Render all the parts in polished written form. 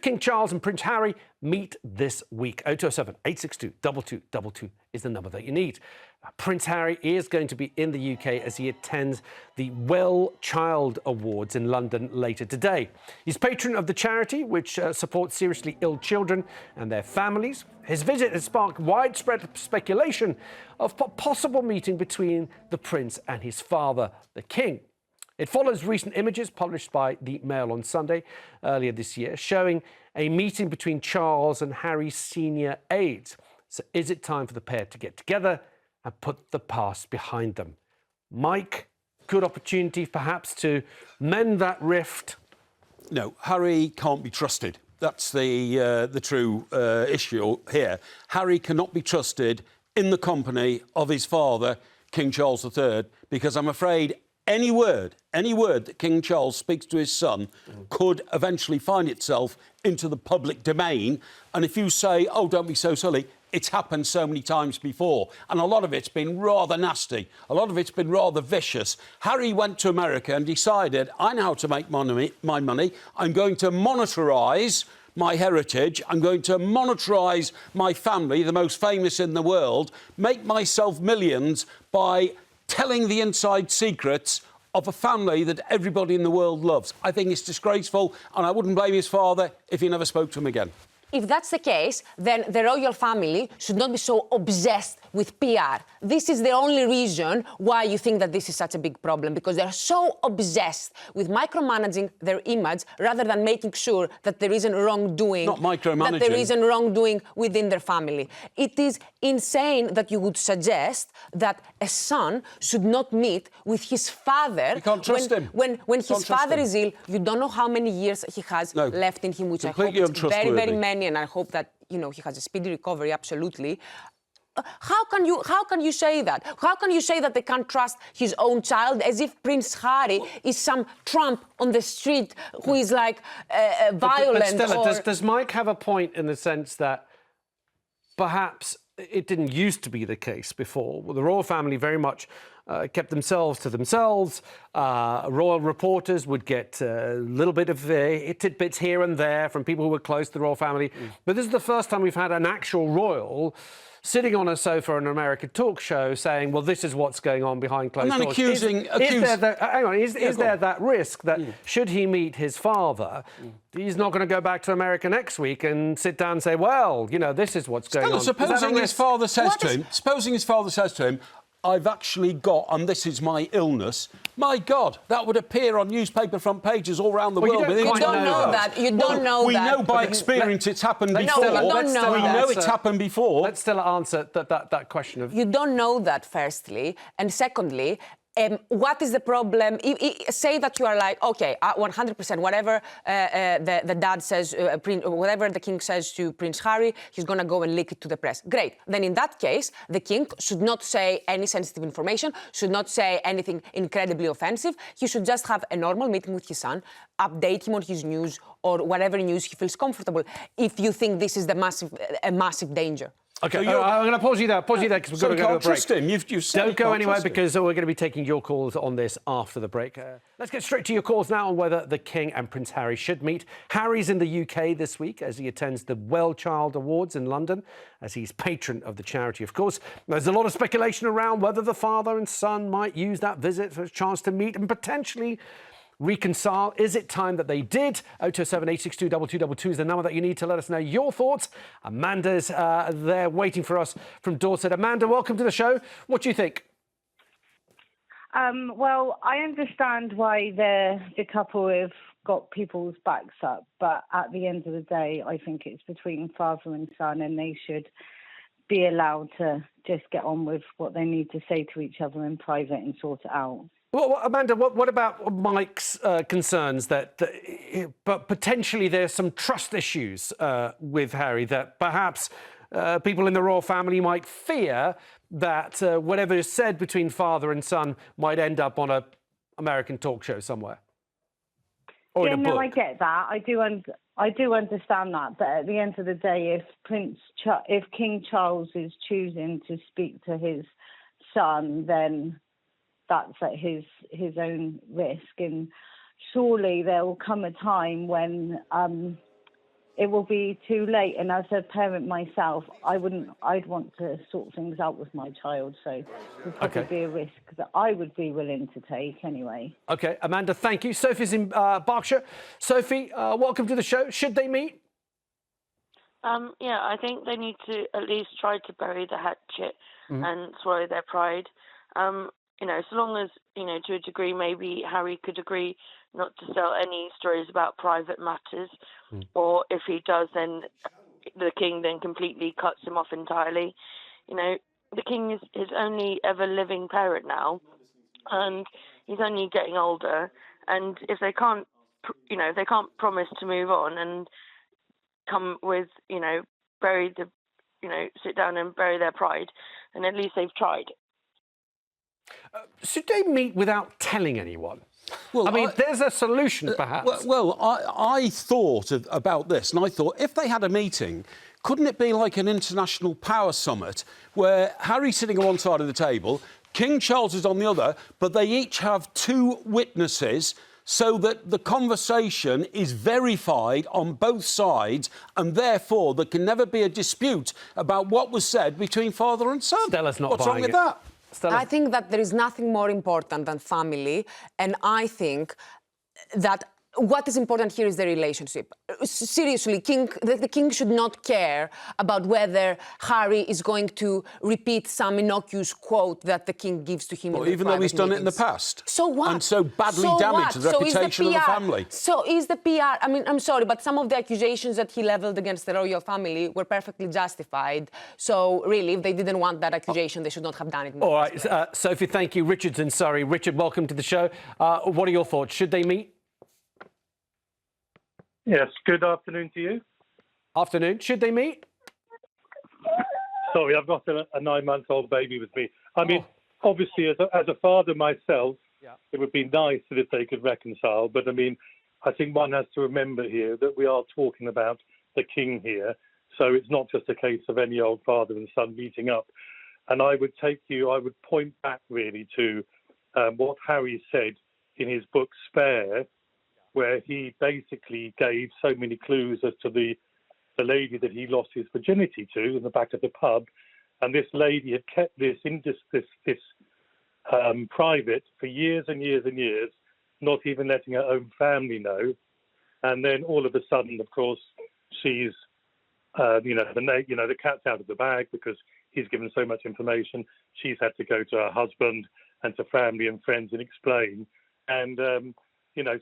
King Charles and Prince Harry meet this week. 0207 862 2222 is the number that you need. Prince Harry is going to be in the UK as he attends the WellChild Awards in London later today. He's patron of the charity which supports seriously ill children and their families. His visit has sparked widespread speculation of a possible meeting between the Prince and his father, the King. It follows recent images published by the Mail on Sunday earlier this year, showing a meeting between Charles and Harry's senior aides. So is it time for the pair to get together and put the past behind them? Mike, good opportunity perhaps to mend that rift. No, Harry can't be trusted. That's the true issue here. Harry cannot be trusted in the company of his father, King Charles III, because I'm afraid any word that King Charles speaks to his son could eventually find itself into the public domain. And if you say, oh, don't be so silly, it's happened so many times before. And a lot of it's been rather nasty. A lot of it's been rather vicious. Harry went to America and decided, I know how to make my money. I'm going to monetarise my heritage. I'm going to monetarise my family, the most famous in the world, make myself millions by telling the inside secrets of a family that everybody in the world loves. I think it's disgraceful, and I wouldn't blame his father if he never spoke to him again. If that's the case, then the royal family should not be so obsessed with PR. This is the only reason why you think that this is such a big problem, because they're so obsessed with micromanaging their image rather than making sure that there isn't wrongdoing. Not micromanaging. That there isn't wrongdoing within their family. It is insane that you would suggest that a son should not meet with his father. You can't trust him. When his father is ill, you don't know how many years he has left in him, which I hope is very, very many. And I hope that, you know, he has a speedy recovery, absolutely. How can you say that? How can you say that they can't trust his own child, as if Prince Harry is some Trump on the street who is like violent? But Stella, does Mike have a point in the sense that perhaps it didn't used to be the case before? Well, the royal family very much kept themselves to themselves. Royal reporters would get a little bit of tidbits here and there from people who were close to the royal family. But this is the first time we've had an actual royal sitting on a sofa in an American talk show saying, well, this is what's going on behind closed doors. Is there that risk that should he meet his father, he's not going to go back to America next week and sit down and say, well, you know, this is what's going on. Supposing his father says to him, I've actually got, and this is my illness. My God, that would appear on newspaper front pages all around the world. You don't know that. You don't know that. We know by experience it's happened before. No, you don't know we know it's happened before. Let's still answer that question of... You don't know that, firstly. And secondly, what is the problem? Say that you are like, OK, 100%, whatever the dad says, whatever the king says to Prince Harry, he's going to go and leak it to the press. Great. Then in that case, the king should not say any sensitive information, should not say anything incredibly offensive. He should just have a normal meeting with his son, update him on his news or whatever news he feels comfortable, if you think this is a massive danger. OK, I'm going to pause you there because we've got to go to a break. Trust him. You've said Don't go anywhere because we're going to be taking your calls on this after the break. Let's get straight to your calls now on whether the King and Prince Harry should meet. Harry's in the UK this week as he attends the WellChild Awards in London, as he's patron of the charity, of course. There's a lot of speculation around whether the father and son might use that visit for a chance to meet and potentially reconcile. Is it time that they did? 0207 862 2222 is the number that you need to let us know your thoughts. Amanda's there waiting for us from Dorset. Amanda, welcome to the show. What do you think? Well, I understand why the couple have got people's backs up, but at the end of the day, I think it's between father and son, and they should be allowed to just get on with what they need to say to each other in private and sort it out. Well, Amanda, what about Mike's concerns that but potentially there's some trust issues with Harry, that perhaps people in the royal family might fear that whatever is said between father and son might end up on an American talk show somewhere? Or in a book? I get that. I do understand that. But at the end of the day, if King Charles is choosing to speak to his son, then that's at his own risk. And surely there will come a time when it will be too late. And as a parent myself, I'd want to sort things out with my child. So it would probably be a risk that I would be willing to take anyway. OK, Amanda, thank you. Sophie's in Berkshire. Sophie, welcome to the show. Should they meet? Yeah, I think they need to at least try to bury the hatchet and swallow their pride. So long as, to a degree, maybe Harry could agree not to sell any stories about private matters, or if he does, then the king then completely cuts him off entirely. The king is his only ever living parent now, and he's only getting older. And if they can't, if they can't promise to move on and come with, sit down and bury their pride, and at least they've tried. Should they meet without telling anyone? Well, I mean, there's a solution, perhaps. I thought about this, and I thought if they had a meeting, couldn't it be like an international power summit where Harry's sitting on one side of the table, King Charles is on the other, but they each have two witnesses so that the conversation is verified on both sides, and therefore there can never be a dispute about what was said between father and son. Stella's not What's wrong buying with that? Stella? I think that there is nothing more important than family, and I think that what is important here is the relationship. Seriously, the king should not care about whether Harry is going to repeat some innocuous quote that the king gives to him. Well, even though he's done it in the past. So what? And so badly damaged the reputation of the family. So is the PR. I mean, I'm sorry, but some of the accusations that he levelled against the royal family were perfectly justified. So really, if they didn't want that accusation, they should not have done it. All right, Sophie, thank you. Richard's in Surrey. Richard, welcome to the show. What are your thoughts? Should they meet? Yes, good afternoon to you. Afternoon. Should they meet? Sorry, I've got a 9-month-old baby with me. I mean, obviously, as a father myself, it would be nice if they could reconcile. But, I mean, I think one has to remember here that we are talking about the king here. So it's not just a case of any old father and son meeting up. And I would point back, really, to what Harry said in his book, Spare, where he basically gave so many clues as to the lady that he lost his virginity to in the back of the pub, and this lady had kept this private for years and years and years, not even letting her own family know. And then all of a sudden, of course, she's the cat's out of the bag because he's given so much information. She's had to go to her husband and to family and friends and explain. And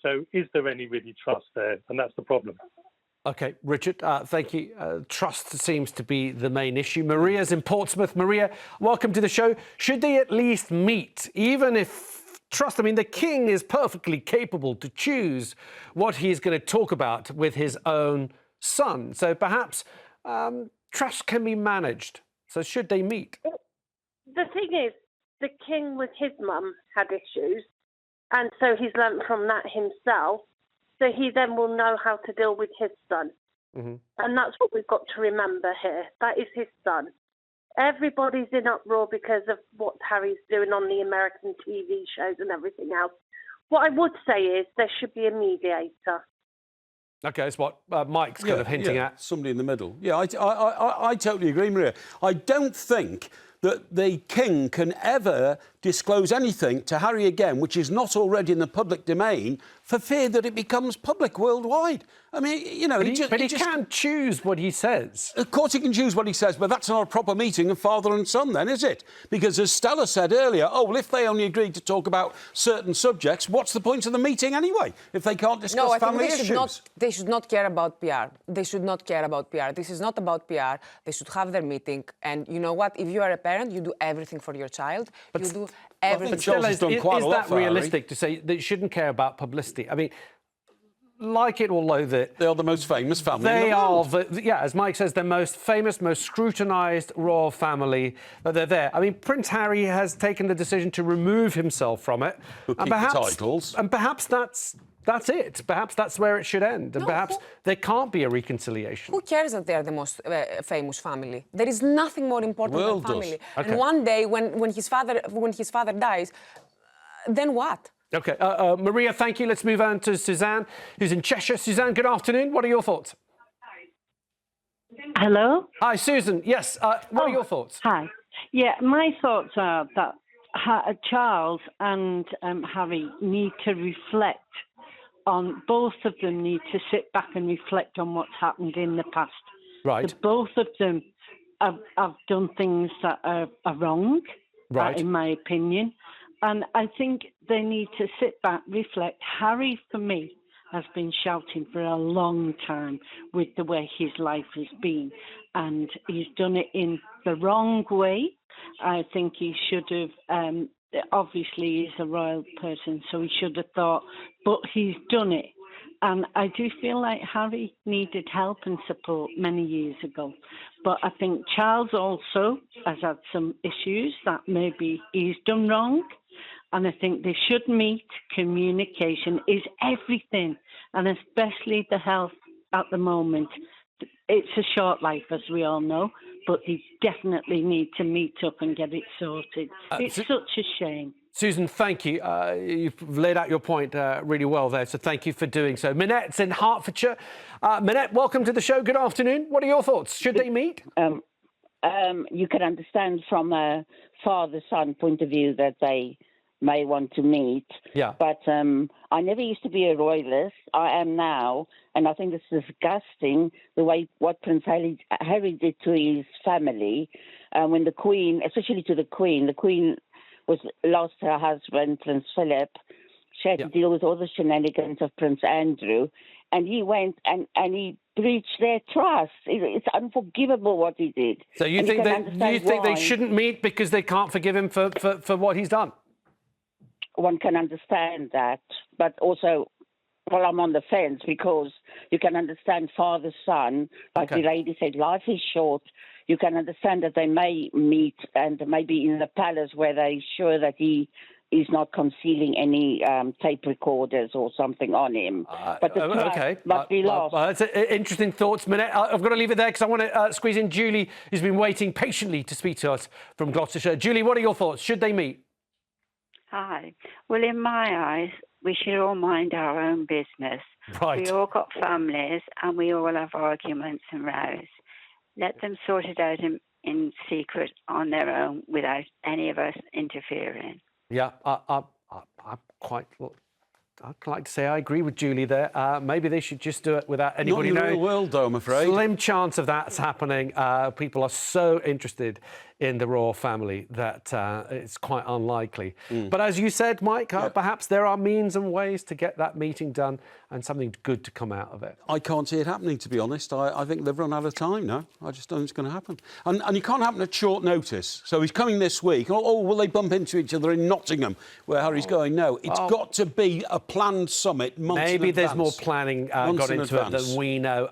so is there any really trust there? And that's the problem. OK, Richard, thank you. Trust seems to be the main issue. Maria's in Portsmouth. Maria, welcome to the show. Should they at least meet, even if trust? I mean, the king is perfectly capable to choose what he's going to talk about with his own son. So perhaps trust can be managed. So should they meet? The thing is, the king with his mum had issues. And so he's learnt from that himself. So he then will know how to deal with his son. Mm-hmm. And that's what we've got to remember here. That is his son. Everybody's in uproar because of what Harry's doing on the American TV shows and everything else. What I would say is there should be a mediator. OK, that's what Mike's kind of hinting at. Somebody in the middle. Yeah, I totally agree, Maria. I don't think that the king can ever disclose anything to Harry again, which is not already in the public domain, for fear that it becomes public worldwide. I mean, But he can choose what he says. Of course he can choose what he says, but that's not a proper meeting of father and son then, is it? Because as Stella said earlier, if they only agreed to talk about certain subjects, what's the point of the meeting anyway, if they can't discuss family issues? They should not care about PR. They should not care about PR. This is not about PR. They should have their meeting. And you know what? If you are a parent, you do everything for your child. You do everything. Stella, is that realistic to say they shouldn't care about publicity? I mean, like it or loathe it, they are the most famous family in the world. As Mike says, the most famous, most scrutinised royal family. They're there. I mean, Prince Harry has taken the decision to remove himself from it. Keep the titles. And perhaps that's it. Perhaps that's where it should end. And perhaps there can't be a reconciliation. Who cares that they are the most famous family? There is nothing more important than family. Okay. And one day, when his father dies, then what? OK. Maria, thank you. Let's move on to Suzanne, who's in Cheshire. Suzanne, good afternoon. What are your thoughts? Hello? Hi, Susan. Yes, what are your thoughts? Hi. Yeah, my thoughts are that Charles and Harry need to reflect on, both of them need to sit back and reflect on what's happened in the past. Right. So both of them have done things that are wrong, Right. in my opinion. And I think they need to sit back, reflect. Harry, for me, has been shouting for a long time with the way his life has been. And he's done it in the wrong way. I think he should have, obviously he's a royal person, so he should have thought, but he's done it. And I do feel like Harry needed help and support many years ago. But I think Charles also has had some issues that maybe he's done wrong. And I think they should meet. Communication is everything, and especially the health at the moment. It's a short life, as we all know, but they definitely need to meet up and get it sorted. It's such a shame. Susan, thank you. You've laid out your point really well there, so thank you for doing so. Minette's in Hertfordshire. Minette, welcome to the show. Good afternoon. What are your thoughts? Should they meet? You can understand from a father-son point of view that they may want to meet. Yeah. But I never used to be a royalist. I am now, and I think it's disgusting the way what Prince Harry did to his family. When the Queen, especially to the Queen lost her husband, Prince Philip. She had to deal with all the shenanigans of Prince Andrew, and he went and he breached their trust. It's unforgivable what he did. So you think they shouldn't meet because they can't forgive him for what he's done? One can understand that, but also, well, I'm on the fence because you can understand father-son, like the lady said, life is short. You can understand that they may meet and maybe in the palace where they're sure that he is not concealing any tape recorders or something on him. But the trust must be lost. That's interesting thoughts, Minette. I've got to leave it there because I want to squeeze in Julie, who's been waiting patiently to speak to us from Gloucestershire. Julie, what are your thoughts? Should they meet? Hi. Well, in my eyes, we should all mind our own business. Right. We all got families and we all have arguments and rows. Let them sort it out in secret on their own without any of us interfering. Yeah, I'd like to say I agree with Julie there. Maybe they should just do it without anybody knowing. Not in the real world, though, I'm afraid. Slim chance of that's happening. People are so interested in the royal family that it's quite unlikely. But as you said, Mike, perhaps there are means and ways to get that meeting done and something good to come out of it. I can't see it happening, to be honest. I think they've run out of time now. I just don't think it's going to happen. And it can't happen at short notice. So he's coming this week. Oh, will they bump into each other in Nottingham, where Harry's going? No, it's got to be a planned summit months in advance. Maybe there's more planning got into it than we know.